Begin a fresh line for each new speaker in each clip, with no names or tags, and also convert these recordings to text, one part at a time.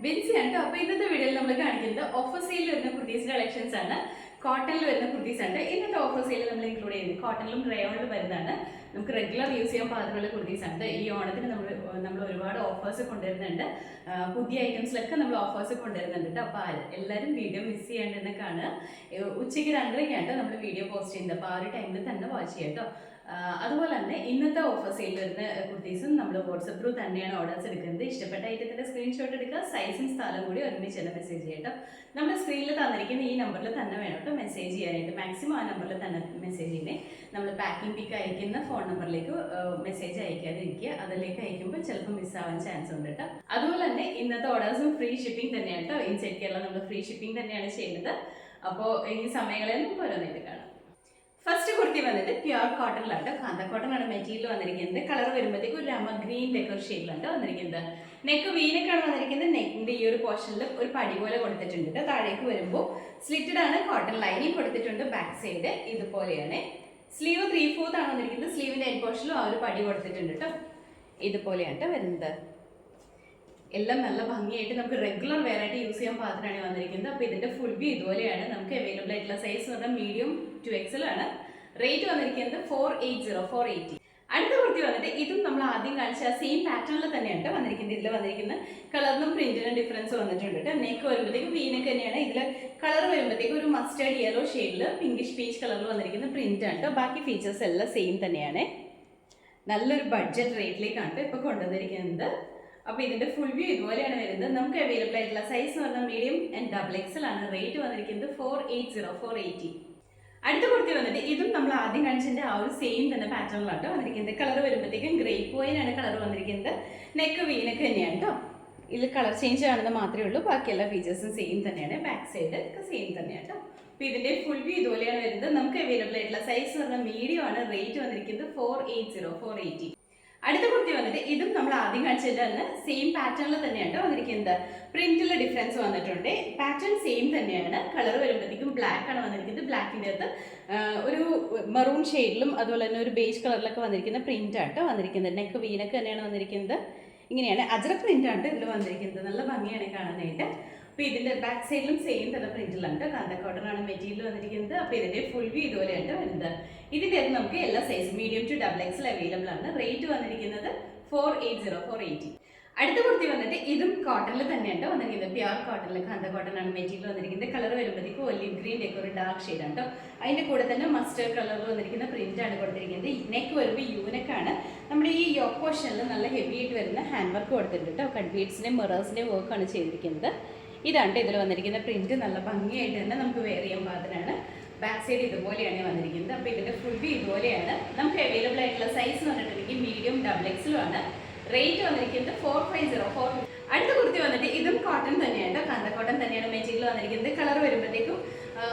ബിൻസി ആണ്. അപ്പോൾ ഇന്നത്തെ വീഡിയോയിൽ നമ്മൾ കാണിക്കുന്നത് ഓഫർ സെയിൽ വരുന്ന കുർത്തീസിന്റെ കളക്ഷൻസ് ആണ്. കോട്ടണിൽ വരുന്ന കുർത്തീസ് ആണ് ഇന്നത്തെ ഓഫർ സെയിൽ നമ്മൾ ഇൻക്ലൂഡ് ചെയ്യുന്നത്. കോട്ടണിലും റയോണിലും വരുന്നതാണ്. നമുക്ക് റെഗുലർ യൂസ് ചെയ്യാൻ പാകത്തിനുള്ള കുർത്തീസ് ആണ്. ഈ ഓണത്തിന് നമ്മൾ ഒരുപാട് ഓഫേഴ്സ് കൊണ്ടുവരുന്നുണ്ട്. പുതിയ ഐറ്റംസിലൊക്കെ നമ്മൾ ഓഫേഴ്സ് കൊണ്ടുവരുന്നുണ്ട്. അപ്പോൾ എല്ലാവരും വീഡിയോ മിസ് ചെയ്യാണ്ട് തന്നെ കാണുക. ഉച്ചയ്ക്ക് 2:30 നമ്മൾ വീഡിയോ പോസ്റ്റ് ചെയ്യുന്നത്. അപ്പോൾ ആ ഒരു ടൈമിൽ തന്നെ വാച്ച് ചെയ്യാം കേട്ടോ. അതുപോലെ തന്നെ ഇന്നത്തെ ഓഫർ സെയിൽ വരുന്ന കുർത്തീസും നമ്മൾ വാട്സപ്പ് ത്രൂ തന്നെയാണ് ഓർഡേഴ്സ് എടുക്കുന്നത്. ഇഷ്ടപ്പെട്ട ഐറ്റത്തിന്റെ സ്ക്രീൻഷോട്ട് എടുക്കുക, സൈസും സ്ഥലം കൂടി ഒരുമിച്ച് തന്നെ മെസ്സേജ് ചെയ്യട്ടോ. നമ്മുടെ സ്ക്രീനിൽ തന്നിരിക്കുന്ന ഈ നമ്പറിൽ തന്നെ വേണം കേട്ടോ മെസ്സേജ് ചെയ്യാനായിട്ട്. മാക്സിമം ആ നമ്പറിൽ തന്നെ മെസ്സേജ് ചെയ്യുന്നത്. നമ്മൾ പാക്കിംഗ് പിക്ക് അയക്കുന്ന ഫോൺ നമ്പറിലേക്ക് മെസ്സേജ് അയക്കാതിരിക്കുക. അതിലേക്ക് അയക്കുമ്പോൾ ചിലപ്പോൾ മിസ്സാവാൻ ചാൻസ് ഉണ്ട് കേട്ടോ. അതുപോലെ തന്നെ ഇന്നത്തെ ഓർഡേഴ്സും ഫ്രീ ഷിപ്പിംഗ് തന്നെയാണ് കേട്ടോ. ഇൻസൈഡ് കേരള നമ്മൾ ഫ്രീ ഷിപ്പിംഗ് തന്നെയാണ് ചെയ്യുന്നത്. അപ്പോൾ ഈ സമയങ്ങളിൽ നമുക്ക് ഓരോന്നായിട്ട് കാണാം. ഫസ്റ്റ് കുർത്തി വന്നിട്ട് പ്യുർ കോട്ടണിലാണ്. കാന്ത കോട്ടൺ ആണ് മെറ്റീരിയൽ വന്നിരിക്കുന്നത്. കളർ വരുമ്പോഴത്തേക്ക് ഒരു രാമ ഗ്രീൻ ഡെക്കർ ഷെയ്ഡിലാണ് വന്നിരിക്കുന്നത്. നെക്ക് വീനക്കാണ് വന്നിരിക്കുന്നത്. നെക്കിന്റെ ഈ ഒരു പോർഷനിൽ ഒരു പടി പോലെ കൊടുത്തിട്ടുണ്ട്. താഴേക്ക് വരുമ്പോൾ സ്ലിറ്റഡ് ആണ്. കോട്ടൺ ലൈനിങ് കൊടുത്തിട്ടുണ്ട്. ബാക്ക് സൈഡ് ഇതുപോലെയാണ്. സ്ലീവ് 3/4 ആണ് വന്നിരിക്കുന്നത്. സ്ലീവിന്റെ എൻ പോർഷനിലും ആ ഒരു പടി കൊടുത്തിട്ടുണ്ട് കേട്ടോ. ഇതുപോലെയാണ് വരുന്നത്. എല്ലാം നല്ല ഭംഗിയായിട്ട് നമുക്ക് റെഗുലർ വെറൈറ്റി യൂസ് ചെയ്യാൻ പാകത്തിനാണ് വന്നിരിക്കുന്നത്. അപ്പോൾ ഇതിന്റെ ഫുൾ വ്യൂ ഇതുപോലെയാണ്. നമുക്ക് അവൈലബിൾ ആയിട്ടുള്ള സൈസ് എന്ന് പറഞ്ഞാൽ മീഡിയം ടു XL ആണ്. റേറ്റ് വന്നിരിക്കുന്നത് 480. അടുത്ത കുർത്തി വന്നിട്ട് ഇതും നമ്മൾ ആദ്യം കാണിച്ച സെയിം പാറ്റേണിൽ തന്നെയാണ് വന്നിരിക്കുന്നത്. ഇതിൽ വന്നിരിക്കുന്ന കളറിനും പ്രിന്റിനും ഡിഫറൻസ് വന്നിട്ടുണ്ട്. നെക്ക് വരുമ്പോഴത്തേക്ക് വീനക്ക് തന്നെയാണ്. ഇതിൽ കളർ വരുമ്പോഴത്തേക്ക് ഒരു മസ്റ്റേർഡ് യെല്ലോ ഷെയ്ഡിൽ പിങ്കിഷ് പീച്ച് കളറിൽ വന്നിരിക്കുന്ന പ്രിന്റ് ആണ്. ബാക്കി ഫീച്ചേഴ്സ് എല്ലാം സെയിം തന്നെയാണ്. നല്ലൊരു ബഡ്ജറ്റ് റേറ്റിലേക്കാണ് ഇപ്പോൾ കൊണ്ടുവന്നിരിക്കുന്നത്. അപ്പോൾ ഇതിന്റെ ഫുൾ വ്യൂ ഇതുപോലെയാണ് വരുന്നത്. നമുക്ക് അവൈലബിൾ ആയിട്ടുള്ള സൈസ് എന്ന് പറഞ്ഞാൽ മീഡിയം ആൻഡ് XL ആണ്. റേറ്റ് വന്നിരിക്കുന്നത് 480. അടുത്ത കുർത്തി വന്നിട്ട് ഇതും നമ്മൾ ആദ്യം കാണിച്ചതിന്റെ ആ ഒരു സെയിം തന്നെ പാറ്റേണിലാണ് വന്നിരിക്കുന്നത്. കളർ വരുമ്പോഴത്തേക്കും ഗ്രേപ്പ് വൈൻ ആണ് കളർ വന്നിരിക്കുന്നത്. നെക്ക് വീനക്ക് തന്നെയാണ് കേട്ടോ. ഇതിൽ കളർ ചേഞ്ച് ആണെന്ന് മാത്രമേ ഉള്ളൂ. ബാക്കി എല്ലാ ഫീച്ചേഴ്സും സെയിം തന്നെയാണ്. ബാക്ക് സൈഡ് ഒക്കെ സെയിം തന്നെയാണ് കേട്ടോ. അപ്പോൾ ഇതിന്റെ ഫുൾ വ്യൂ ഇതുപോലെയാണ് വരുന്നത്. നമുക്ക് അവൈലബിൾ ആയിട്ടുള്ള സൈസ് എന്ന് പറഞ്ഞാൽ മീഡിയം ആണ്. റേറ്റ് വന്നിരിക്കുന്നത് 480. അടുത്ത കുർത്തി വന്നിട്ട് ഇതും നമ്മൾ ആദ്യം കാണിച്ചത് തന്നെ സെയിം പാറ്റേണിൽ തന്നെയാണ് വന്നിരിക്കുന്നത്. പ്രിന്റിൽ ഡിഫറൻസ് വന്നിട്ടുണ്ട്. പാറ്റേൺ സെയിം തന്നെയാണ്. കളർ വരുമ്പോഴത്തേക്കും ബ്ലാക്ക് ആണ് വന്നിരിക്കുന്നത്. ബ്ലാക്കിൻ്റെ അകത്ത് ഒരു മെറൂൺ ഷെയ്ഡിലും അതുപോലെ തന്നെ ഒരു ബേജ് കളറിലൊക്കെ വന്നിരിക്കുന്ന പ്രിന്റ് ആട്ടോ വന്നിരിക്കുന്നത്. നെക്ക് വീനക്ക് തന്നെയാണ് വന്നിരിക്കുന്നത്. ഇങ്ങനെയാണ് അജ്രക് പ്രിന്റ് ആണ് ഇതിൽ വന്നിരിക്കുന്നത്. നല്ല ഭംഗിയാണ് കാണാനായിട്ട്. അപ്പോൾ ഇതിന്റെ ബാക്ക് സൈഡിലും സെയിം തന്നെ പ്രിന്റിലാണ്. കാന്ത കോട്ടൺ ആണ് മെറ്റീരിയൽ വന്നിരിക്കുന്നത്. അപ്പോൾ ഇതിന്റെ ഫുൾ വ്യൂ ഇതുപോലെയാണ് വരുന്നത്. ഇതിന്റെ അത് നമുക്ക് എല്ലാ size medium to XL available ആണ്. റേറ്റ് വന്നിരിക്കുന്നത് 480. അടുത്ത കുർത്തി വന്നിട്ട് ഇതും കോട്ടണിൽ തന്നെയാണ് വന്നിരിക്കുന്നത്. പ്യുർ കോട്ടണിൽ കാന്ത കോട്ടൺ ആണ് മെറ്റീരിയൽ വന്നിരിക്കുന്നത്. കളർ വരുമ്പോഴത്തേക്കും olive green decor dark shade ആണ് കേട്ടോ. അതിന്റെ കൂടെ തന്നെ മസ്റ്റേർഡ് കളർ വന്നിരിക്കുന്ന പ്രിന്റ് ആണ് കൊടുത്തിരിക്കുന്നത്. നെക്ക് വരുമ്പോൾ യൂനക്കാണ്. നമ്മുടെ ഈ യോക്ക് പോർഷനിൽ നല്ല ഹെവി ആയിട്ട് വരുന്ന ഹാൻഡ് വർക്ക് കൊടുത്തിട്ടുണ്ട് കേട്ടോ. കട്ട് ബീഡ്സിന്റെ മിറേഴ്സിന്റെ വർക്കാണ് ചെയ്തിരിക്കുന്നത്. ഇതാണ് ഇതിൽ വന്നിരിക്കുന്ന പ്രിന്റ്. നല്ല ഭംഗിയായിട്ട് തന്നെ നമുക്ക് വെയർ ചെയ്യാൻ പാകത്തിനാണ്. ബാക്ക് സൈഡ് ഇതുപോലെയാണ് വന്നിരിക്കുന്നത്. അപ്പോൾ ഇതിന്റെ ഫുൾ വ്യൂ ഇതുപോലെയാണ്. നമുക്ക് അവൈലബിൾ ആയിട്ടുള്ള സൈസ് എന്ന് പറഞ്ഞിട്ടുണ്ടെങ്കിൽ മീഡിയം XL ആണ്. റേറ്റ് വന്നിരിക്കുന്നത് 450. അടുത്ത കുർത്തി വന്നിട്ട് ഇതും കോട്ടൺ തന്നെയാണ്. കാന്ത കോട്ടൺ തന്നെയാണ് മെറ്റീരിയൽ വന്നിരിക്കുന്നത്. കളർ വരുമ്പോഴത്തേക്കും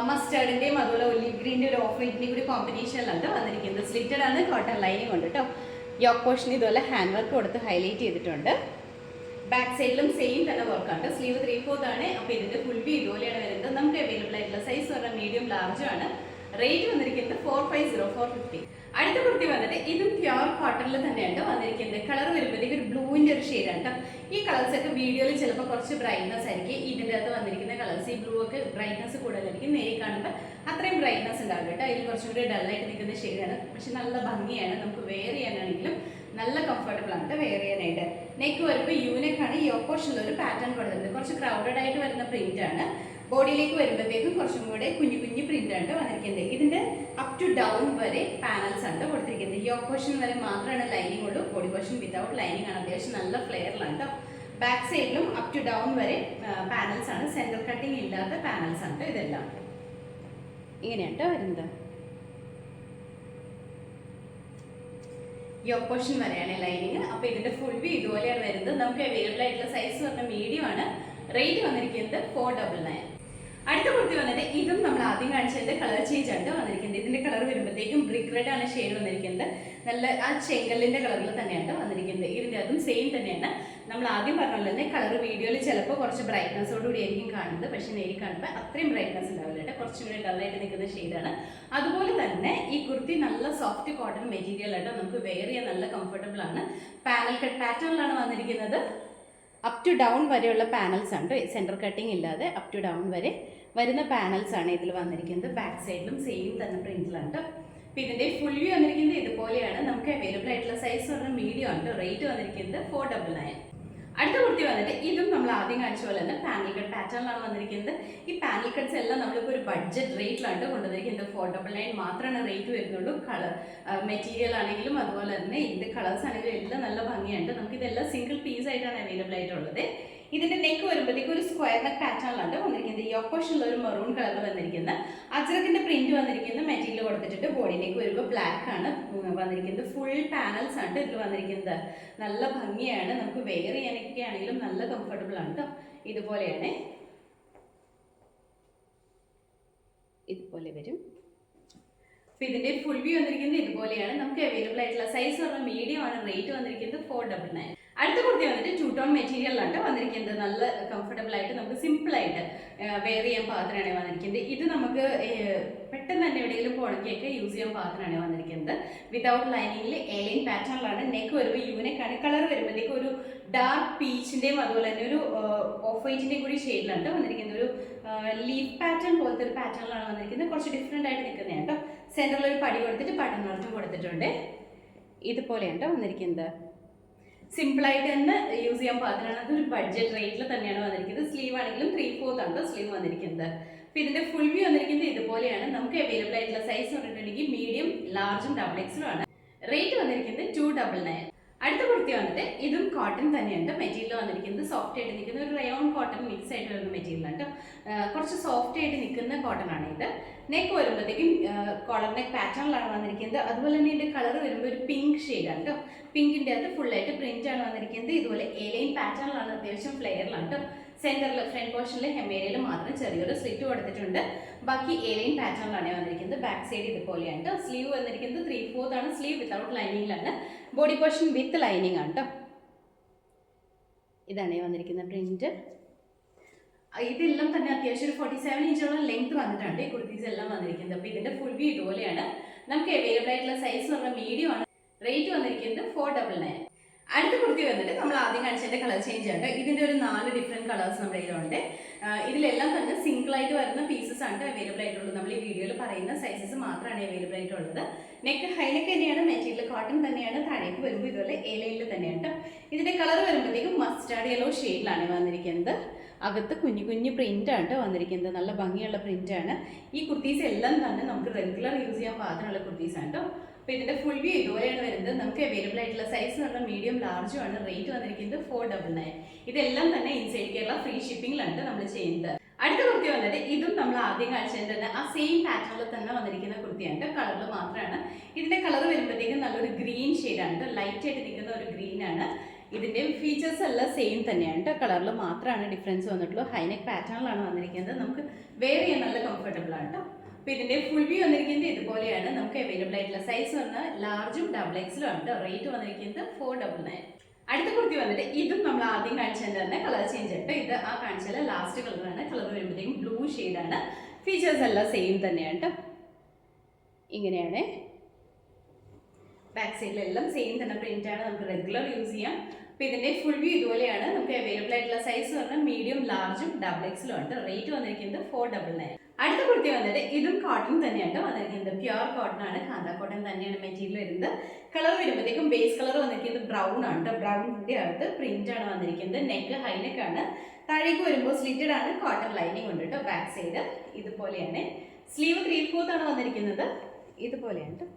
മസ്റ്റാർഡിന്റെയും അതുപോലെ ഒലിവ് ഗ്രീൻ്റെ ഒരു ഓഫ് വൈറ്റിന്റെയും കൂടി കോമ്പിനേഷനിലാണ് വന്നിരിക്കുന്നത്. സ്ലിറ്റഡ് ആണ്. കോട്ടൺ ലൈനിങ് ഉണ്ട് കേട്ടോ. യോക്ക് പോർഷൻ ഇതുപോലെ ഹാൻഡ് വർക്ക് കൊടുത്ത് ഹൈലൈറ്റ് ചെയ്തിട്ടുണ്ട്. ബാക്ക് സൈഡിലും സെയിം തന്നെ വർക്കാണ്. സ്ലീവ് 3/4 ആണ്. അപ്പോൾ ഇതിന്റെ ഫുൾ വ്യൂ ഇതുപോലെയാണ് വരുന്നത്. നമുക്ക് അവൈലബിൾ ആയിട്ടുള്ള സൈസ് പറഞ്ഞാൽ മീഡിയം ലാർജ് ആണ്. റേറ്റ് വന്നിരിക്കുന്നത് 450. അടുത്ത കുർത്തി വന്നിട്ട് ഇതും പ്യുർ കോട്ടണിൽ തന്നെയാണ് വന്നിരിക്കുന്നത്. കളർ വരുമ്പോഴത്തേക്ക് ഒരു ബ്ലൂവിന്റെ ഒരു ഷെയ്ഡാണ് കേട്ടോ. ഈ കളേഴ്സ് ഒക്കെ വീഡിയോയിൽ ചിലപ്പോൾ കുറച്ച് ബ്രൈറ്റ്നസ് ആയിരിക്കും. ഇതിൻ്റെ അകത്ത് വന്നിരിക്കുന്ന കളേഴ്സ് ഈ ബ്ലൂ ഒക്കെ ബ്രൈറ്റ്നസ് കൂടുതലായിരിക്കും. നേരി കാണുമ്പോൾ അത്രയും ബ്രൈറ്റ്നസ് ഉണ്ടാവില്ല കേട്ടോ. ഇതിൽ കുറച്ചും കൂടി ഡള്ളായിട്ട് നിൽക്കുന്ന ഷെയ്ഡാണ്. പക്ഷെ നല്ല ഭംഗിയാണ്. നമുക്ക് വെയർ ചെയ്യാനാണെങ്കിലും നല്ല കംഫർട്ടബിൾ ആണ് വെയർ ചെയ്യാനായിട്ട്. നെക്ക് വരുമ്പോൾ യൂനെക്കാണ്. ഈ ഓപ്പോഷനിൽ ഒരു പാറ്റേൺ കൊടുത്തിട്ടുണ്ട്. കുറച്ച് ക്രൗഡഡ് ആയിട്ട് വരുന്ന പ്രിന്റ് ആണ്. ബോഡിയിലേക്ക് വരുമ്പോഴത്തേക്കും കുറച്ചും കൂടെ കുഞ്ഞു കുഞ്ഞു പ്രിന്റ് ആണ് വന്നിരിക്കുന്നത്. ഇതിന്റെ അപ് ടു ഡൗൺ വരെ പാനൽസ് ആണ് കൊടുത്തിരിക്കുന്നത്. ഈ ഓപ്പോഷൻ വരെ മാത്രമാണ് ലൈനിങ് ഉള്ളൂ. ബോഡി പോർഷൻ വിതൗട്ട് ലൈനിങ് ആണ്. അത്യാവശ്യം നല്ല ഫ്ലെയറിലാണ് കേട്ടോ. ബാക്ക് സൈഡിലും അപ് ടു ഡൗൺ വരെ പാനൽസ് ആണ്. സെന്റർ കട്ടിങ് ഇല്ലാത്ത പാനൽസ് ആണ് ഇതെല്ലാം. ഇങ്ങനെയാണ് വരുന്നത്. ഈ ഓപ്പോഷൻ വരെയാണ് ലൈനിങ്. അപ്പോൾ ഇതിന്റെ ഫുൾ വ്യൂ ഇതുപോലെയാണ് വരുന്നത്. നമുക്ക് അവൈലബിൾ ആയിട്ടുള്ള സൈസ് പറഞ്ഞാൽ മീഡിയം ആണ്. റേറ്റ് വന്നിരിക്കുന്നത് 499. അടുത്ത കുർത്തി വന്നിട്ട് ഇതും നമ്മൾ ആദ്യം കാണിച്ചതിന്റെ കളർ ചേഞ്ച് ആണ് വന്നിരിക്കുന്നത്. ഇതിന്റെ കളർ വരുമ്പോഴത്തേക്കും ബ്രിക്ക് റെഡ് ആണ് ഷെയ്ഡ് വന്നിരിക്കുന്നത്. നല്ല ആ ചെങ്കലിന്റെ കളറിൽ തന്നെയാണ് വന്നിരിക്കുന്നത്. ഇതിന്റെ അതും സെയിം തന്നെയാണ്. നമ്മൾ ആദ്യം പറഞ്ഞ തന്നെ കളർ വീഡിയോയിൽ ചിലപ്പോൾ കുറച്ച് ബ്രൈറ്റ്നസോടുകൂടി ആയിരിക്കും കാണുന്നത്. പക്ഷെ നേരി കാണുമ്പോൾ അത്രയും ബ്രൈറ്റ്നസ് ഉണ്ടാവില്ല കേട്ടോ. കുറച്ചും കൂടി ഡള്ളായിട്ട് നിൽക്കുന്ന ഷെയ്ഡാണ്. അതുപോലെ തന്നെ ഈ കുർത്തി നല്ല സോഫ്റ്റ് കോട്ടൺ മെറ്റീരിയൽ ആട്ടോ. നമുക്ക് വെയർ ചെയ്യാൻ നല്ല കംഫർട്ടബിൾ ആണ്. പാനൽ കട്ട് പാറ്റേണിലാണ് വന്നിരിക്കുന്നത്. അപ് ടു ഡൗൺ വരെയുള്ള പാനൽസ് ആണ്. സെൻറ്റർ കട്ടിങ് ഇല്ലാതെ അപ് ടു ഡൗൺ വരെ വരുന്ന പാനൽസ് ആണ് ഇതിൽ വന്നിരിക്കുന്നത്. ബാക്ക് സൈഡിലും സെയിം തന്നെ പ്രിന്റിലാണ്. അപ്പോൾ ഇതിൻ്റെ ഫുൾ വ്യൂ വന്നിരിക്കുന്നത് ഇതുപോലെയാണ്. നമുക്ക് അവൈലബിൾ ആയിട്ടുള്ള സൈസ് പറഞ്ഞാൽ മീഡിയം ആണ്. റേറ്റ് വന്നിരിക്കുന്നത് 499. അടുത്ത കുർത്തി വന്നിട്ട് ഇതും നമ്മൾ ആദ്യം കാണിച്ച പോലെ തന്നെ പാനൽ കട്ട് പാറ്റേണിലാണ് വന്നിരിക്കുന്നത്. ഈ പാനൽ കട്ട്സ് എല്ലാം നമ്മളിപ്പോൾ ഒരു ബഡ്ജറ്റ് റേറ്റിലാണ് കൊണ്ടുവന്നിരിക്കുന്നത്. 499 മാത്രമാണ് റേറ്റ് വരുന്നുള്ളൂ. കളർ മെറ്റീരിയൽ ആണെങ്കിലും അതുപോലെ തന്നെ ഇതിൻ്റെ കളേഴ്സ് ആണെങ്കിലും എല്ലാം നല്ല ഭംഗിയുണ്ട്. നമുക്കിതെല്ലാം സിംഗിൾ പീസ് ആയിട്ടാണ് അവൈലബിൾ ആയിട്ടുള്ളത്. ഇതിന്റെ നെക്ക് വരുമ്പോഴത്തേക്ക് ഒരു സ്ക്വയർ നെക്ക് പാറ്റേണിലാണ് വന്നിരിക്കുന്നത്. ഈ ഓപ്പോഷനിൽ ഒരു മെറൂൺ കളറിൽ വന്നിരിക്കുന്ന അജ്രക്കിന്റെ പ്രിന്റ് വന്നിരിക്കുന്ന മെറ്റീരിയൽ കൊടുത്തിട്ട് ബോഡി നെക്ക് വരുമ്പോൾ ബ്ലാക്ക് ആണ് വന്നിരിക്കുന്നത്. ഫുൾ പാനൽസ് ആണ് ഇതിൽ വന്നിരിക്കുന്നത്. നല്ല ഭംഗിയാണ്. നമുക്ക് വെയർ ചെയ്യാനൊക്കെ ആണെങ്കിലും നല്ല കംഫർട്ടബിൾ ആണ് കേട്ടോ. ഇതുപോലെയാണ്, ഇതുപോലെ വരും. അപ്പോൾ ഇതിന്റെ ഫുൾ വ്യൂ വന്നിരിക്കുന്നത് ഇതുപോലെയാണ്. നമുക്ക് അവൈലബിൾ ആയിട്ടുള്ള സൈസ് പറഞ്ഞാൽ മീഡിയം ആണ്. റേറ്റ് വന്നിരിക്കുന്നത് 499. അടുത്ത കുർത്തി വന്നിട്ട് 2 ടോൺ മെറ്റീരിയലാണ് വന്നിരിക്കുന്നത്. നല്ല കംഫർട്ടബിൾ ആയിട്ട് നമുക്ക് സിമ്പിൾ ആയിട്ട് വെയർ ചെയ്യാൻ പാത്രമാണ് വന്നിരിക്കുന്നത്. ഇത് നമുക്ക് പെട്ടെന്ന് തന്നെ എവിടെയെങ്കിലും പോകണമെങ്കിലൊക്കെ യൂസ് ചെയ്യാൻ പാത്രമാണ് വന്നിരിക്കുന്നത്. വിതൗട്ട് ലൈനിങ്ങിൽ എലൈൻ പാറ്റേണിലാണ്. നെക്ക് വരുമ്പോൾ യൂണിക്കാണ്. കളർ വരുമ്പോഴത്തേക്ക് ഒരു ഡാർക്ക് പീച്ചിന്റെയും അതുപോലെ തന്നെ ഒരു ഓഫ് വൈറ്റിന്റെയും കൂടി ഷെയ്ഡിലാണ് വന്നിരിക്കുന്നത്. ഒരു ലീഫ് പാറ്റേൺ പോലത്തെ ഒരു പാറ്റേണിലാണ് വന്നിരിക്കുന്നത്. കുറച്ച് ഡിഫറെന്റ് ആയിട്ട് നിൽക്കുന്നതാണ് കേട്ടോ. സെന്ററിൽ ഒരു പടി കൊടുത്തിട്ട് ബട്ടൺ വർക്കും കൊടുത്തിട്ടുണ്ട്. ഇതുപോലെയാണ് വന്നിരിക്കുന്നത്. സിമ്പിളായിട്ട് തന്നെ യൂസ് ചെയ്യാൻ പാത്രമാണ്. അതൊരു ബഡ്ജറ്റ് റേറ്റിൽ തന്നെയാണ് വന്നിരിക്കുന്നത്. സ്ലീവ് ആണെങ്കിലും 3/4 ആണ് സ്ലീവ് വന്നിരിക്കുന്നത്. അപ്പോൾ ഇതിന്റെ ഫുൾ വ്യൂ വന്നിരിക്കുന്നത് ഇതുപോലെയാണ്. നമുക്ക് അവൈലബിൾ ആയിട്ടുള്ള സൈസ് പറഞ്ഞിട്ടുണ്ടെങ്കിൽ മീഡിയം, ലാർജും XXL ആണ്. റേറ്റ് വന്നിരിക്കുന്നത് 299. അടുത്ത കുർത്തി വന്നിട്ട് ഇതും കോട്ടൺ തന്നെയുണ്ട്. മെറ്റീരിയൽ വന്നിരിക്കുന്നത് സോഫ്റ്റ് ആയിട്ട് നിൽക്കുന്ന ഒരു റയോൺ കോട്ടൺ മിക്സ് ആയിട്ട് വരുന്ന മെറ്റീരിയലാണ്. കുറച്ച് സോഫ്റ്റ് ആയിട്ട് നിൽക്കുന്ന കോട്ടൺ ആണ് ഇത്. നെക്ക് വരുമ്പോഴത്തേക്കും കോളർ നെക്ക് പാറ്റേണിലാണ് വന്നിരിക്കുന്നത്. അതുപോലെ തന്നെ ഇതിന്റെ കളർ വരുമ്പോൾ ഒരു പിങ്ക് ഷെയ്ഡാണ് കേട്ടോ. പിങ്കിന്റെ അകത്ത് ഫുള്ളായിട്ട് പ്രിന്റ് ആണ് വന്നിരിക്കുന്നത്. ഇതുപോലെ എലൈൻ പാറ്റേണിലാണ്, അത്യാവശ്യം ഫ്ലെയറിലാണ് കേട്ടോ. സെന്ററിൽ ഫ്രണ്ട് പോർഷനിൽ ഹെമേരിയിൽ മാത്രം ചെറിയൊരു സ്ലിറ്റ് കൊടുത്തിട്ടുണ്ട്. ബാക്കി എലൈൻ പാറ്റേണിലാണ് വന്നിരിക്കുന്നത്. ബാക്ക് സൈഡ് ഇതുപോലെയാണ്. സ്ലീവ് വന്നിരിക്കുന്നത് 3/4 ആണ്. സ്ലീവ് വിത്തൗട്ട് ലൈനിങ്ങിലാണ്. ബോഡി പോർഷൻ വിത്ത് ലൈനിങ് ആണ് കേട്ടോ. ഇതാണ് വന്നിരിക്കുന്ന പ്രിന്റ്. ഇതെല്ലാം തന്നെ അത്യാവശ്യം ഒരു 47 ഇഞ്ചോളം ലെങ്ത് വന്നിട്ടുണ്ട് ഈ കുർത്തീസ് എല്ലാം വന്നിരിക്കുന്നത്. അപ്പോൾ ഇതിന്റെ ഫുൾ വ്യൂ ഇതുപോലെയാണ്. നമുക്ക് അവൈലബിൾ ആയിട്ടുള്ള സൈസ് പറഞ്ഞാൽ മീഡിയം ആണ്. റേറ്റ് വന്നിരിക്കുന്നത് 499. അടുത്ത കുർത്തി വന്നിട്ട് നമ്മൾ ആദ്യം കാണിച്ചതിന്റെ കളർ ചേഞ്ച് ആണ്. ഇതിന്റെ ഒരു 4 ഡിഫറെന്റ് കളേഴ്സ് നമ്മുടെ കയ്യിലുണ്ട്. ഇതിലെല്ലാം തന്നെ സിംഗിൾ ആയിട്ട് വരുന്ന പീസസ് ആണ് അവൈലബിൾ ആയിട്ടുള്ളത്. നമ്മൾ ഈ വീഡിയോയിൽ പറയുന്ന സൈസസ് മാത്രമാണ് അവൈലബിൾ ആയിട്ടുള്ളത്. നെക്ക് ഹൈനെക്ക് തന്നെയാണ്, മെറ്റീരിയൽ കോട്ടൺ തന്നെയാണ്. താഴേക്ക് വരുമ്പോൾ ഇതുപോലെ എലയിൽ തന്നെയാണ്. ഇതിന്റെ കളർ വരുമ്പോഴത്തേക്കും മസ്റ്റാർഡ് യെല്ലോ ഷെയ്ഡിലാണ് വന്നിരിക്കുന്നത്. അകത്ത് കുഞ്ഞു കുഞ്ഞു പ്രിന്റ് ആണ് വന്നിരിക്കുന്നത്. നല്ല ഭംഗിയുള്ള പ്രിന്റ് ആണ്. ഈ കുർത്തീസ് എല്ലാം തന്നെ നമുക്ക് റെഗുലർ യൂസ് ചെയ്യാൻ പാകത്തിനുള്ള കുർത്തീസ് ആണ് കേട്ടോ. അപ്പോൾ ഇതിന്റെ ഫുൾ വ്യൂ ഇതുപോലെയാണ് വരുന്നത്. നമുക്ക് അവൈലബിൾ ആയിട്ടുള്ള സൈസ് എന്ന് പറഞ്ഞാൽ മീഡിയം, ലാർജും ആണ്. റേറ്റ് വന്നിരിക്കുന്നത് 499. ഇതെല്ലാം തന്നെ ഇൻസൈഡ് കേരള ഫ്രീ ഷിപ്പിംഗിലാണ് നമ്മൾ ചെയ്യുന്നത്. അടുത്ത കുർത്തി വന്നിട്ട് ഇതും നമ്മൾ ആദ്യം കാണിച്ചതിന്റെ തന്നെ ആ സെയിം പാറ്റേണിൽ തന്നെ വന്നിരിക്കുന്ന കുർത്തിയാണ്. കളറിൽ മാത്രമാണ്. ഇതിന്റെ കളർ വരുമ്പോഴത്തേക്കും നല്ലൊരു ഗ്രീൻ ഷെയ്ഡാണ്. ലൈറ്റ് ആയിട്ട് നിൽക്കുന്ന ഒരു ഗ്രീൻ ആണ്. ഇതിന്റെ ഫീച്ചേഴ്സ് എല്ലാം സെയിം തന്നെയാണ്. കളറിൽ മാത്രമാണ് ഡിഫറൻസ് വന്നിട്ടുള്ളൂ. ഹൈനെക്ക് പാറ്റേണിലാണ് വന്നിരിക്കുന്നത്. നമുക്ക് വെയർ ചെയ്യാൻ നല്ല കംഫർട്ടബിൾ ആണ് കേട്ടോ. അപ്പോൾ ഇതിന്റെ ഫുൾ വ്യൂ വന്നിരിക്കുന്നത് ഇതുപോലെയാണ്. നമുക്ക് അവൈലബിൾ ആയിട്ടുള്ള സൈസ് പറഞ്ഞാൽ ലാർജും XXL ആണ്. റേറ്റ് വന്നിരിക്കുന്നത് 499. അടുത്ത കുർത്തി വന്നിട്ട് ഇതും നമ്മൾ ആദ്യം കാണിച്ചതിന്റെ തന്നെ കളർ ചേഞ്ച് ഉണ്ട്. ഇത് ആ കാണിച്ചാൽ ലാസ്റ്റ് കളറാണ്. കളർ വരുമ്പോഴത്തേക്കും ബ്ലൂ ഷെയ്ഡാണ്. ഫീച്ചേഴ്സ് എല്ലാം സെയിം തന്നെയാണ്. ഇങ്ങനെയാണ്. ബാക്ക് സൈഡിലെല്ലാം സെയിം തന്നെ പ്രിന്റ് ആണ്. നമുക്ക് റെഗുലർ യൂസ് ചെയ്യാം. അപ്പോൾ ഇതിന്റെ ഫുൾ വ്യൂ ഇതുപോലെയാണ്. നമുക്ക് അവൈലബിൾ ആയിട്ടുള്ള സൈസ് പറഞ്ഞാൽ മീഡിയം, ലാർജും XXL ആണ്. റേറ്റ് വന്നിരിക്കുന്നത് 499. അടുത്ത കുർത്തി വന്നിട്ട് ഇതും കോട്ടൺ തന്നെയാണ് വന്നിരിക്കുന്നത്. പ്യുർ കോട്ടൺ ആണ്. കാന്ത കോട്ടൺ തന്നെയാണ് മെറ്റീരിയൽ വരുന്നത്. കളർ വരുമ്പോഴത്തേക്കും ബേസ് കളർ വന്നിരിക്കുന്നത് ബ്രൗൺ ആണ്. ബ്രൗണിന്റെ അടുത്ത് പ്രിന്റ് ആണ് വന്നിരിക്കുന്നത്. നെക്ക് ഹൈനെക്ക് ആണ്. താഴേക്ക് വരുമ്പോൾ സ്ലിറ്റഡ് ആണ്. കോട്ടൺ ലൈനിങ് ഉണ്ട് കേട്ടോ. ബാക്ക് സൈഡ് ഇതുപോലെയാണ്. സ്ലീവ് 3/4 ആണ് വന്നിരിക്കുന്നത്. ഇതുപോലെയാണ്.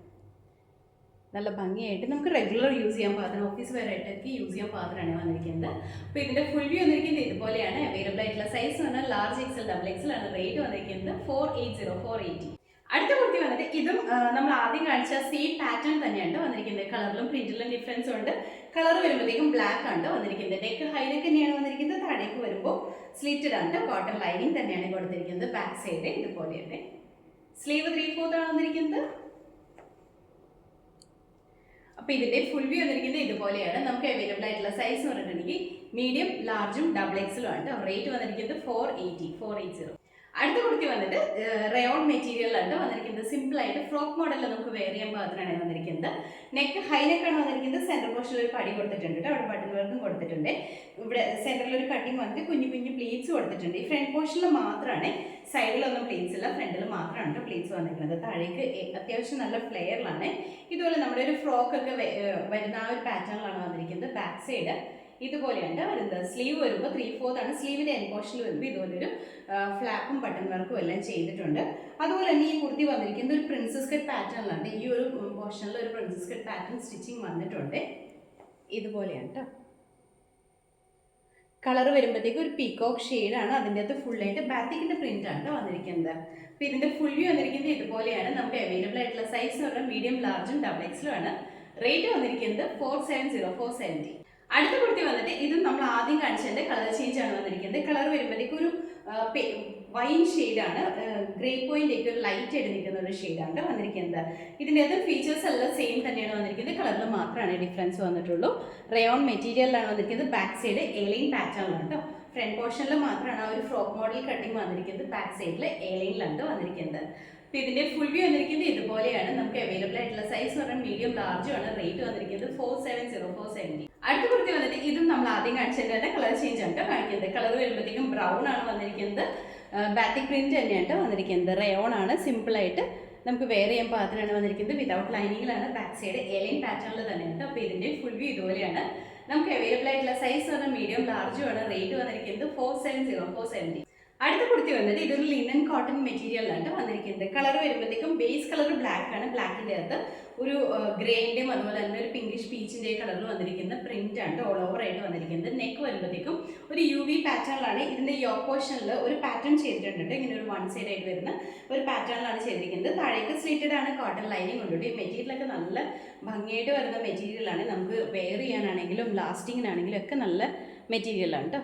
നല്ല ഭംഗിയായിട്ട് നമുക്ക് റെഗുലർ യൂസ് ചെയ്യാൻ പാത്രം, ഓഫീസ് വെയർ ആയിട്ടൊക്കെ യൂസ് ചെയ്യാൻ പാത്രമാണ് വന്നിരിക്കുന്നത്. അപ്പോൾ ഇതിന്റെ ഫുൾ വ്യൂ വന്നിരിക്കുന്നത് ഇതുപോലെയാണ്. അവൈലബിൾ ആയിട്ടുള്ള സൈസ് പറഞ്ഞാൽ ലാർജ് XXL ആണ്. റേറ്റ് വന്നിരിക്കുന്നത് 480. അടുത്ത കുർത്തി വന്നിട്ട് ഇതും നമ്മൾ ആദ്യം കാണിച്ച സെയിം പാറ്റേൺ തന്നെയാണ് വന്നിരിക്കുന്നത്. കളറിലും പ്രിന്റിലും ഡിഫറൻസ് ഉണ്ട്. കളർ വരുമ്പോഴത്തേക്കും ബ്ലാക്ക് ആണ് വന്നിരിക്കുന്നത്. നെക്ക് ഹൈനെക്ക് തന്നെയാണ് വന്നിരിക്കുന്നത്. താഴേക്ക് വരുമ്പോൾ സ്ലിറ്റഡ് ആണ്. കോട്ടൺ ലൈനിങ് തന്നെയാണ് കൊടുത്തിരിക്കുന്നത്. ബാക്ക് സൈഡ് ഇതുപോലെയാണ്. സ്ലീവ് 3/4 ആണ് വന്നിരിക്കുന്നത്. അപ്പോൾ ഇതിന്റെ ഫുൾ വ്യൂ വന്നിരിക്കുന്നത് ഇതുപോലെയാണ്. നമുക്ക് അവൈലബിൾ ആയിട്ടുള്ള സൈസ് എന്ന് പറഞ്ഞിട്ടുണ്ടെങ്കിൽ മീഡിയം, ലാർജും XXL ആണ്. റേറ്റ് വന്നിരിക്കുന്നത് 480. അടുത്ത കുർത്തി വന്നിട്ട് റയോൺ മെറ്റീരിയലാണ് വന്നിരിക്കുന്നത്. സിമ്പിൾ ആയിട്ട് ഫ്രോക്ക് മോഡലിൽ നമുക്ക് വെയർ ചെയ്യാൻ പാകത്തിനാണ് വന്നിരിക്കുന്നത്. നെക്ക് ഹൈ നെക്കാണ് വന്നിരിക്കുന്നത്. സെന്റർ പോർഷനിൽ ഒരു പടി കൊടുത്തിട്ടുണ്ട് കേട്ടോ. അവിടെ ബട്ടൺ വർക്കും കൊടുത്തിട്ടുണ്ട്. ഇവിടെ സെന്ററിൽ ഒരു കട്ടിങ് വന്നിട്ട് കുഞ്ഞു കുഞ്ഞു പ്ലീറ്റ്സ് കൊടുത്തിട്ടുണ്ട്. ഈ ഫ്രണ്ട് പോർഷനിൽ മാത്രമാണ്, സൈഡിലൊന്നും പ്ലീറ്റ്സ് ഇല്ല, ഫ്രണ്ടിൽ മാത്രമാണ് പ്ലീറ്റ്സ് വന്നിരിക്കുന്നത്. താഴേക്ക് അത്യാവശ്യം നല്ല ഫ്ലെയറിലാണ്. ഇതുപോലെ നമ്മുടെ ഒരു ഫ്രോക്ക് ഒക്കെ വരുന്ന ആ ഒരു പാറ്റേണിലാണ് വന്നിരിക്കുന്നത്. ബാക്ക് സൈഡ് ഇതുപോലെയാണ് വരുന്നത്. സ്ലീവ് വരുമ്പോൾ 3/4 ആണ്. സ്ലീവിൻ്റെ എൻ പോർഷനിൽ വരുമ്പോൾ ഇതുപോലൊരു ഫ്ലാപ്പും ബട്ടൺ വർക്കും എല്ലാം ചെയ്തിട്ടുണ്ട്. അതുപോലെ തന്നെ ഈ കുർത്തി വന്നിരിക്കുന്നത് ഒരു പ്രിൻസസ് കട്ട് പാറ്റേണിലാണ്. ഈ ഒരു പോർഷനിൽ ഒരു പ്രിൻസസ് കട്ട് പാറ്റേൺ സ്റ്റിച്ചിങ് വന്നിട്ടുണ്ട്. ഇതുപോലെയാണ് കേട്ടോ. കളർ വരുമ്പോഴത്തേക്ക് ഒരു പീകോക്ക് ഷെയ്ഡാണ്. അതിൻ്റെ അകത്ത് ഫുള്ളായിട്ട് ബാത്തിക്കിൻ്റെ പ്രിൻ്റാണ് വന്നിരിക്കുന്നത്. അപ്പോൾ ഇതിൻ്റെ ഫുൾ വ്യൂ വന്നിരിക്കുന്നത് ഇതുപോലെയാണ്. നമുക്ക് അവൈലബിൾ ആയിട്ടുള്ള സൈസ് എന്ന് പറഞ്ഞാൽ മീഡിയം, ലാർജും ഡബിൾ എക്സലും ആണ്. റേറ്റ് വന്നിരിക്കുന്നത് 470. അടുത്ത കുർത്തി വന്നിട്ട് ഇതും നമ്മൾ ആദ്യം കാണിച്ചതിൻ്റെ കളർ ചേഞ്ച് ആണ് വന്നിരിക്കുന്നത്. കളർ വരുമ്പോഴത്തേക്ക് ഒരു വൈൻ ഷെയ്ഡാണ്. ഗ്രേ പോയിന്റ് ഒക്കെ ഒരു ലൈറ്റ് ആയിട്ട് നിൽക്കുന്ന ഒരു ഷെയ്ഡാണ് വന്നിരിക്കുന്നത്. ഇതിൻ്റെ അത് ഫീച്ചേഴ്സ് എല്ലാം സെയിം തന്നെയാണ് വന്നിരിക്കുന്നത്. കളറിൽ മാത്രമാണ് ഡിഫറൻസ് വന്നിട്ടുള്ളൂ. റയോൺ മെറ്റീരിയലിലാണ് വന്നിരിക്കുന്നത്. ബാക്ക് സൈഡ് എലൈൻ പാറ്റേണിലാണ് കേട്ടോ. ഫ്രണ്ട് പോർഷനിൽ മാത്രമാണ് ആ ഒരു ഫ്രോക്ക് മോഡൽ കട്ടിങ് വന്നിരിക്കുന്നത്. ബാക്ക് സൈഡിൽ എലൈനിലാണ് വന്നിരിക്കുന്നത്. അപ്പോൾ ഇതിൻ്റെ ഫുൾ വ്യൂ വന്നിരിക്കുന്നത് ഇതുപോലെയാണ്. നമുക്ക് അവൈലബിൾ ആയിട്ടുള്ള സൈസ് എന്ന് പറഞ്ഞാൽ മീഡിയം, ലാർജും ആണ്. റേറ്റ് വന്നിരിക്കുന്നത് 470. അടുത്ത കുർത്തി വന്നിട്ട് ഇതും നമ്മൾ ആദ്യം കാണിച്ചതിൻ്റെ തന്നെ കളർ ചേഞ്ച് ആണ് കാണിക്കുന്നത്. കളർ വരുമ്പോഴത്തേക്കും ബ്രൗൺ ആണ് വന്നിരിക്കുന്നത്. ബാത്തിക് പ്രിന്റ് തന്നെയാണ് വന്നിരിക്കുന്നത്. റയോൺ ആണ്. സിമ്പിളായിട്ട് നമുക്ക് വെയർ ചെയ്യാൻ പാകത്തിനാണ് വന്നിരിക്കുന്നത്. വിതൗട്ട് ലൈനിങ്ങിലാണ്. ബാക്ക് സൈഡ് എലൈൻ പാറ്റേണിൽ തന്നെയാണ്. അപ്പോൾ ഇതിൻ്റെ ഫുൾ വ്യൂ ഇതുപോലെയാണ്. നമുക്ക് അവൈലബിൾ ആയിട്ടുള്ള സൈസ് പറഞ്ഞാൽ മീഡിയം, ലാർജും ആണ്. റേറ്റ് വന്നിരിക്കുന്നത് 470. അടുത്ത കുർത്തി വന്നിട്ട് ഇതൊരു ലിനൻ കോട്ടൺ മെറ്റീരിയലാണ് വന്നിരിക്കുന്നത്. കളർ വരുമ്പോഴത്തേക്കും ബേസ് കളർ ബ്ലാക്ക് ആണ്. ബ്ലാക്കിൻ്റെ അകത്ത് ഒരു ഗ്രേൻ്റെയും അതുപോലെ തന്നെ ഒരു പിങ്കിഷ് പീച്ചിൻ്റെ കളറിൽ വന്നിരിക്കുന്ന പ്രിന്റ് ആണ് ഓൾ ഓവർ ആയിട്ട് വന്നിരിക്കുന്നത്. നെക്ക് വരുമ്പോഴത്തേക്കും ഒരു UV പാറ്റേണിലാണ്. ഇതിൻ്റെ യോക്ക് പോർഷനിൽ ഒരു പാറ്റേൺ ചെയ്തിട്ടുണ്ട്. ഇങ്ങനെ ഒരു വൺ സൈഡ് ആയിട്ട് വരുന്ന ഒരു പാറ്റേണിലാണ് ചെയ്തിരിക്കുന്നത്. താഴേക്ക് സ്ലിറ്റഡ് ആണ്. കോട്ടൺ ലൈനിങ് കൊണ്ടുപോയി. ഈ മെറ്റീരിയലൊക്കെ നല്ല ഭംഗിയായിട്ട് വരുന്ന മെറ്റീരിയലാണ്. നമുക്ക് വെയർ ചെയ്യാനാണെങ്കിലും ലാസ്റ്റിങ്ങിനാണെങ്കിലും ഒക്കെ നല്ല മെറ്റീരിയലാണ് കേട്ടോ.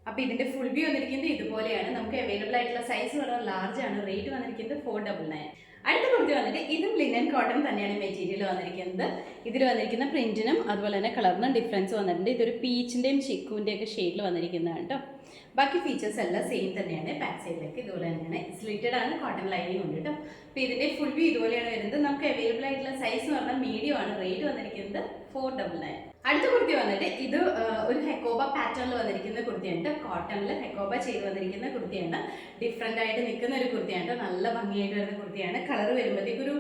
അപ്പോൾ ഇതിൻ്റെ ഫുൾ വ്യൂ വന്നിരിക്കുന്നത് ഇതുപോലെയാണ്. നമുക്ക് അവൈലബിൾ ആയിട്ടുള്ള സൈസ് പറഞ്ഞാൽ ലാർജ് ആണ്. റേറ്റ് വന്നിരിക്കുന്നത് 499. അടുത്ത കുർത്തി വന്നിട്ട് ഇതും ലിനൻ കോട്ടൺ തന്നെയാണ് മെറ്റീരിയൽ വന്നിരിക്കുന്നത്. ഇതിൽ വന്നിരിക്കുന്ന പ്രിന്റിനും അതുപോലെ തന്നെ കളറിനും ഡിഫറൻസ് വന്നിട്ടുണ്ട്. ഇതൊരു പീച്ചിൻ്റെയും ചിക്കുവിൻ്റെയും ഒക്കെ ഷെയ്ഡിൽ വന്നിരിക്കുന്നതാണ് കേട്ടോ. ബാക്കി ഫീച്ചേഴ്സ് എല്ലാം സെയിം തന്നെയാണ്. ബാക്ക് സൈഡിലേക്ക് ഇതുപോലെ തന്നെയാണ്. സ്ലിറ്റഡ് ആണ്. കോട്ടൺ ലൈനിങ് ഉണ്ട് കേട്ടോ. അപ്പോൾ ഇതിൻ്റെ ഫുൾ വ്യൂ ഇതുപോലെയാണ് വരുന്നത്. നമുക്ക് അവൈലബിൾ ആയിട്ടുള്ള സൈസ് എന്ന് പറഞ്ഞാൽ മീഡിയം ആണ്. റേറ്റ് വന്നിരിക്കുന്നത് 499. അടുത്ത കുർത്തി വന്നിട്ട് ഇത് ഒരു ഹെക്കോബ പാറ്റേണിൽ വന്നിരിക്കുന്ന കുർത്തിയാണ്. കോട്ടണിൽ ഹെക്കോബ ചെയ്ത് വന്നിരിക്കുന്ന കുർത്തിയാണ്. ഡിഫറെൻ്റ് ആയിട്ട് നിൽക്കുന്ന ഒരു കുർത്തിയാണ്. നല്ല ഭംഗിയായിട്ട് വരുന്ന കുർത്തിയാണ്. കളർ വരുമ്പോഴത്തേക്ക് ഒരു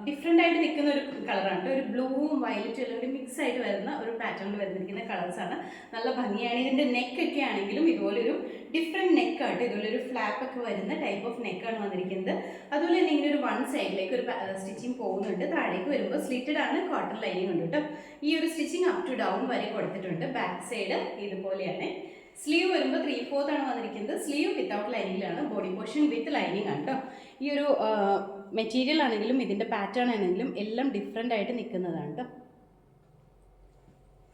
ഡിഫറെൻ്റ് ആയിട്ട് നിൽക്കുന്ന ഒരു കളറാണ്. ഒരു ബ്ലൂവും വയലറ്റും എല്ലാം കൂടി മിക്സ് ആയിട്ട് വരുന്ന ഒരു പാറ്റേണിൽ വരുന്നിരിക്കുന്ന കളേഴ്സാണ്. നല്ല ഭംഗിയാണ്. ഇതിൻ്റെ നെക്കൊക്കെ ആണെങ്കിലും ഇതുപോലൊരു ഡിഫറെൻറ്റ് നെക്കായിട്ട് ഇതുപോലൊരു ഫ്ലാപ്പൊക്കെ വരുന്ന ടൈപ്പ് ഓഫ് നെക്കാണ് വന്നിരിക്കുന്നത്. അതുപോലെ തന്നെ ഇങ്ങനെ ഒരു വൺ സൈഡിലേക്ക് ഒരു സ്റ്റിച്ചിങ് പോകുന്നുണ്ട്. താഴേക്ക് വരുമ്പോൾ സ്ലിറ്റഡ് ആണ്. കോട്ടൺ ലൈനിങ് ഉണ്ട് കേട്ടോ. ഈ ഒരു സ്റ്റിച്ചിങ് അപ് ടു ഡൗൺ വരെ കൊടുത്തിട്ടുണ്ട്. ബാക്ക് സൈഡ് ഇതുപോലെയാണ്. സ്ലീവ് വരുമ്പോൾ 3/4 ആണ് വന്നിരിക്കുന്നത്. സ്ലീവ് വിത്തൗട്ട് ലൈനിങ്ങിലാണ്. ബോഡി പോർഷൻ വിത്ത് ലൈനിങ് ആണ് കേട്ടോ. ഈ ഒരു മെറ്റീരിയൽ ആണെങ്കിലും ഇതിൻ്റെ പാറ്റേൺ ആണെങ്കിലും എല്ലാം ഡിഫറെൻ്റ് ആയിട്ട് നിൽക്കുന്നതാണ് കേട്ടോ.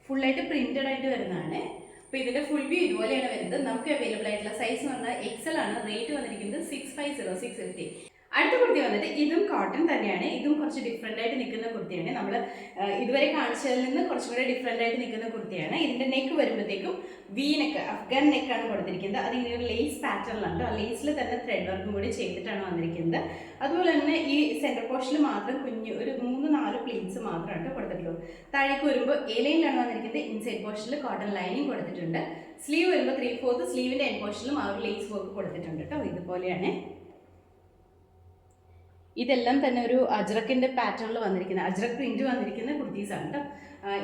ഫുള്ളായിട്ട് പ്രിന്റഡ് ആയിട്ട് വരുന്നതാണ്. അപ്പോൾ ഇതിൻ്റെ ഫുൾ വ്യൂ ഇതുപോലെയാണ് വരുന്നത്. നമുക്ക് അവൈലബിൾ ആയിട്ടുള്ള സൈസ് എന്ന് പറഞ്ഞാൽ XL ആണ്. റേറ്റ് വന്നിരിക്കുന്നത് 650. അടുത്ത കുർത്തി വന്നിട്ട് ഇതും കോട്ടൺ തന്നെയാണ്. ഇതും കുറച്ച് ഡിഫറെൻ്റ് ആയിട്ട് നിൽക്കുന്ന കുർത്തിയാണ്. നമ്മൾ ഇതുവരെ കാണിച്ചതിൽ നിന്ന് കുറച്ചും കൂടെ ഡിഫറെൻ്റ് ആയിട്ട് നിൽക്കുന്ന കുർത്തിയാണ്. ഇതിൻ്റെ നെക്ക് വരുമ്പോഴത്തേക്കും വി നെക്ക്, അഫ്ഗാൻ നെക്കാണ് കൊടുത്തിരിക്കുന്നത്. അതിങ്ങനെ ഒരു ലേസ് പാറ്റേണിലാണ്. ആ ലേസിൽ തന്നെ ത്രെഡ് വർക്കും കൂടി ചെയ്തിട്ടാണ് വന്നിരിക്കുന്നത്. അതുപോലെ തന്നെ ഈ സെൻറ്റർ പോർഷനിൽ മാത്രം കുഞ്ഞ് ഒരു 3-4 പ്ലീറ്റ്സ് മാത്രമാണ് കൊടുത്തിട്ടുള്ളൂ. താഴേക്ക് വരുമ്പോൾ എലൈനിലാണ് വന്നിരിക്കുന്നത്. ഇൻസൈഡ് പോർഷനിൽ കോട്ടൺ ലൈനിങ് കൊടുത്തിട്ടുണ്ട്. സ്ലീവ് വരുമ്പോൾ 3/4. സ്ലീവിൻ്റെ എൻ പോർഷനിലും ആ ഒരു ലേസ് വർക്ക് കൊടുത്തിട്ടുണ്ട് കേട്ടോ. ഇതുപോലെയാണ്. ഇതെല്ലാം തന്നെ ഒരു അജ്രക്കിൻ്റെ പാറ്റേണിൽ വന്നിരിക്കുന്ന അജ്രക് പ്രിന്റ് വന്നിരിക്കുന്ന കുർത്തീസാണ് കേട്ടോ.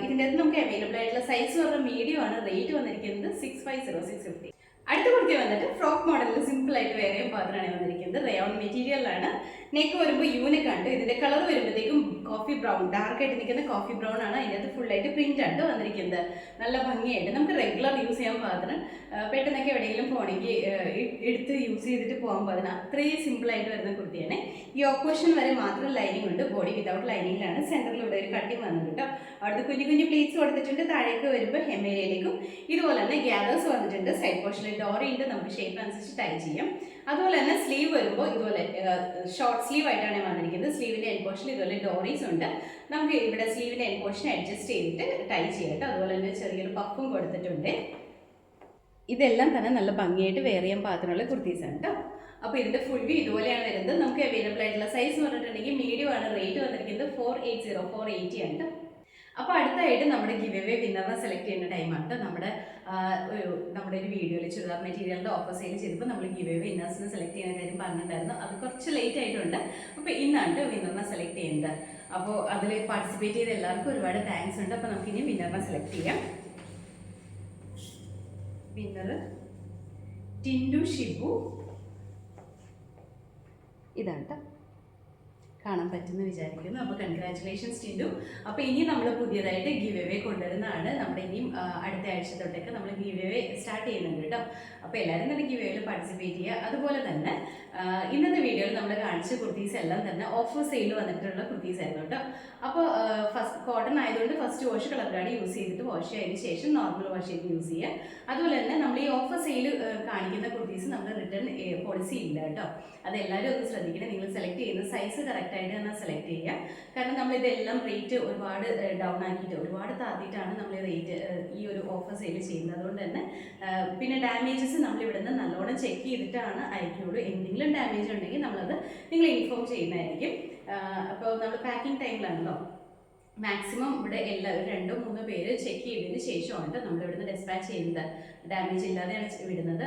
ഇതിൻ്റെ അകത്ത് നമുക്ക് അവൈലബിൾ ആയിട്ടുള്ള സൈസ് പറഞ്ഞാൽ മീഡിയം ആണ്. റേറ്റ് വന്നിരിക്കുന്നത് 650. അടുത്ത കുർത്തി വന്നിട്ട് ഫ്രോക്ക് മോഡലിൽ സിമ്പിൾ ആയിട്ട് വേറെ പാത്രമാണ് വന്നിരിക്കുന്നത്. റയോൺ മെറ്റീരിയലാണ്. നെക്ക് വരുമ്പോൾ യൂനെക്ക് ആണ്. ഇതിൻ്റെ കളർ വരുമ്പോഴത്തേക്കും കോഫി ബ്രൗൺ, ഡാർക്ക് ആയിട്ട് നിൽക്കുന്ന കോഫി ബ്രൗൺ ആണ്. അതിനകത്ത് ഫുള്ളായിട്ട് പ്രിന്റ് ആണ് വന്നിരിക്കുന്നത്. നല്ല ഭംഗിയായിട്ട് നമുക്ക് റെഗുലർ യൂസ് ചെയ്യാൻ പാകത്തിന്, പെട്ടെന്നൊക്കെ എവിടെയെങ്കിലും പോകണമെങ്കിൽ എടുത്ത് യൂസ് ചെയ്തിട്ട് പോകാൻ പാകത്തിന് അത്രയും സിമ്പിളായിട്ട് വരുന്ന കുർത്തിയാണ്. ഈ ഓപ്പോഷൻ വരെ മാത്രം ലൈനിങ് ഉണ്ട്. Body without ലൈനിങ്ങിലാണ്. സെൻറ്ററിലൂടെ ഒരു കട്ടിങ് വന്നിട്ട് കേട്ടോ. അവിടുത്തെ കുഞ്ഞു കുഞ്ഞു പ്ലീറ്റ്സ് കൊടുത്തിട്ടുണ്ട്. താഴേക്ക് വരുമ്പോൾ ഹെമേരിയയിലേക്കും ഇതുപോലെ തന്നെ ഗ്യാദേഴ്സ് വന്നിട്ടുണ്ട്. സൈഡ് പോർഷനിൽ ഡോറി ഉണ്ട്. നമുക്ക് ഷേപ്പ് അനുസരിച്ച് ടൈ ചെയ്യാം. അതുപോലെ തന്നെ സ്ലീവ് വരുമ്പോൾ ഇതുപോലെ ഷോർട്ട് സ്ലീവ് ആയിട്ടാണ് വന്നിരിക്കുന്നത്. സ്ലീവിൻ്റെ എൻ പോർഷൻ ഇതുപോലെ ഡോറീസ് ഉണ്ട്. നമുക്ക് ഇവിടെ സ്ലീവിൻ്റെ എൻ പോർഷൻ അഡ്ജസ്റ്റ് ചെയ്തിട്ട് ടൈ ചെയ്യാം കേട്ടോ. അതുപോലെ തന്നെ ചെറിയൊരു പഫും കൊടുത്തിട്ടുണ്ട്. ഇതെല്ലാം തന്നെ നല്ല ഭംഗിയായിട്ട് വെയർ ചെയ്യാൻ പാകത്തിനുള്ള കുർത്തീസാണ് കേട്ടോ. അപ്പോൾ ഇതിൻ്റെ ഫുൾ വ്യൂ ഇതുപോലെയാണ് വരുന്നത്. നമുക്ക് അവൈലബിൾ ആയിട്ടുള്ള സൈസ് എന്ന് പറഞ്ഞിട്ടുണ്ടെങ്കിൽ മീഡിയം ആണ്. റേറ്റ് വന്നിരിക്കുന്നത് 480 ആണ് കേട്ടോ. അപ്പോൾ അടുത്തായിട്ട് നമ്മുടെ ഗിവ് അവേ വിന്നറിനെ സെലക്ട് ചെയ്യുന്ന ടൈമാണ് കേട്ടോ. നമ്മുടെ ഒരു വീഡിയോയിൽ ചുരിദാർ മെറ്റീരിയലിൻ്റെ ഓഫർ സെയിൽ ചെയ്തപ്പോൾ നമ്മൾ ഗിവ് അവേ വിന്നേഴ്സിനെ സെലക്ട് ചെയ്യുന്ന കാര്യം പറഞ്ഞിട്ടുണ്ടായിരുന്നു. അത് കുറച്ച് ലേറ്റ് ആയിട്ടുണ്ട്. അപ്പോൾ ഇന്നാണ് വിന്നറിനെ സെലക്ട് ചെയ്യുന്നത്. അപ്പോൾ അതിൽ പാർട്ടിസിപ്പേറ്റ് ചെയ്ത എല്ലാവർക്കും ഒരുപാട് താങ്ക്സ് ഉണ്ട്. അപ്പോൾ നമുക്കിനി വിന്നറിനെ സെലക്ട് ചെയ്യാം. വിന്നർ ടിൻഡു ഷിബു, ഇതാണ് കേട്ടോ. കാണാൻ പറ്റുമെന്ന് വിചാരിക്കുന്നു. അപ്പോൾ കൺഗ്രാറ്റുലേഷൻസ് ടിൻഡു. അപ്പോൾ ഇനി നമ്മൾ പുതിയതായിട്ട് ഗിവ് അവേ കൊണ്ടുവരുന്നതാണ്. നമ്മുടെ ഇനിയും അടുത്ത ആഴ്ച തൊട്ടൊക്കെ നമ്മൾ ഗിവ് അവേ സ്റ്റാർട്ട് ചെയ്യുന്നുണ്ട് കേട്ടോ. അപ്പോൾ എല്ലാവരും തന്നെ ഗിവ് അവേയിൽ പാർട്ടിസിപ്പേറ്റ് ചെയ്യുക. അതുപോലെ തന്നെ ഇന്നത്തെ വീഡിയോയിൽ നമ്മൾ കാണിച്ച കുർത്തീസ് എല്ലാം തന്നെ ഓഫർ സെയിൽ വന്നിട്ടുള്ള കുർത്തീസ് ആയിരുന്നു കേട്ടോ. അപ്പോൾ ഫസ്റ്റ് കോട്ടൺ ആയതുകൊണ്ട് first wash colour guard use ചെയ്തിട്ട് വാഷ് ചെയ്തതിന് ശേഷം നോർമൽ വാഷ് ചെയ്ത് യൂസ് ചെയ്യുക. അതുപോലെ തന്നെ നമ്മൾ ഈ ഓഫർ സെയിൽ കാണിക്കുന്ന കുർത്തീസ് നമ്മൾ റിട്ടേൺ പോളിസി ഇല്ല കേട്ടോ. അതെല്ലാവരും ഒന്ന് ശ്രദ്ധിക്കണം. നിങ്ങൾ സെലക്ട് ചെയ്യുന്ന സൈസ് കറക്റ്റായിട്ട് തന്നെ സെലക്ട് ചെയ്യുക. കാരണം നമ്മളിതെല്ലാം റേറ്റ് ഒരുപാട് ഡൗൺ ആക്കിയിട്ട് ഒരുപാട് താഴ്ത്തിയിട്ടാണ് നമ്മൾ ഈ ഒരു ഓഫർ സെയിൽ ചെയ്യുന്നത്. അതുകൊണ്ട് തന്നെ പിന്നെ ഡാമേജസ് നമ്മൾ ഇവിടെ നിന്ന് നല്ലോണം ചെക്ക് ചെയ്തിട്ടാണ് അയക്കുകയുള്ളൂ. എന്തെങ്കിലും ഡാമേജ് ഉണ്ടെങ്കിൽ നമ്മളത് നിങ്ങളെ ഇൻഫോം ചെയ്യുന്നതായിരിക്കും. അപ്പോൾ നമ്മൾ പാക്കിംഗ് ടൈമിലാണല്ലോ മാക്സിമം ഇവിടെ എല്ലാവരും 2-3 പേര് ചെക്ക് ചെയ്തതിന് ശേഷമാണ് നമ്മൾ ഇവിടുന്ന് ഡിസ്പാച്ച് ചെയ്യുന്നത്. ഡാമേജ് ഇല്ലാതെയാണ് വിടുന്നത്.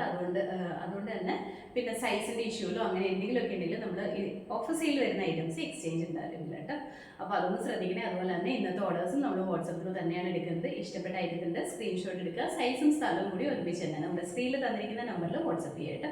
അതുകൊണ്ട് തന്നെ പിന്നെ സൈസിൻ്റെ ഇഷ്യൂലോ അങ്ങനെ എന്തെങ്കിലുമൊക്കെ ഉണ്ടെങ്കിൽ നമ്മൾ ഈ ഓഫർ സെയിൽ വരുന്ന ഐറ്റംസ് എക്സ്ചേഞ്ച് ഉണ്ടാവില്ല കേട്ടോ. അപ്പോൾ അതൊന്ന് ശ്രദ്ധിക്കണേ. അതുപോലെ തന്നെ ഇന്നത്തെ ഓർഡേഴ്സും നമ്മൾ വാട്സപ്പ് ത്രൂ തന്നെയാണ് എടുക്കുന്നത്. ഇഷ്ടപ്പെട്ട ഐറ്റത്തിൻ്റെ സ്ക്രീൻഷോട്ട് എടുക്കുക. സൈസും സ്ഥലവും കൂടി ഒരുമിച്ച് തന്നെ നമ്മുടെ സ്ക്രീനിൽ തന്നിരിക്കുന്ന നമ്പറിൽ വാട്സപ്പ് ചെയ്യാം കേട്ടോ.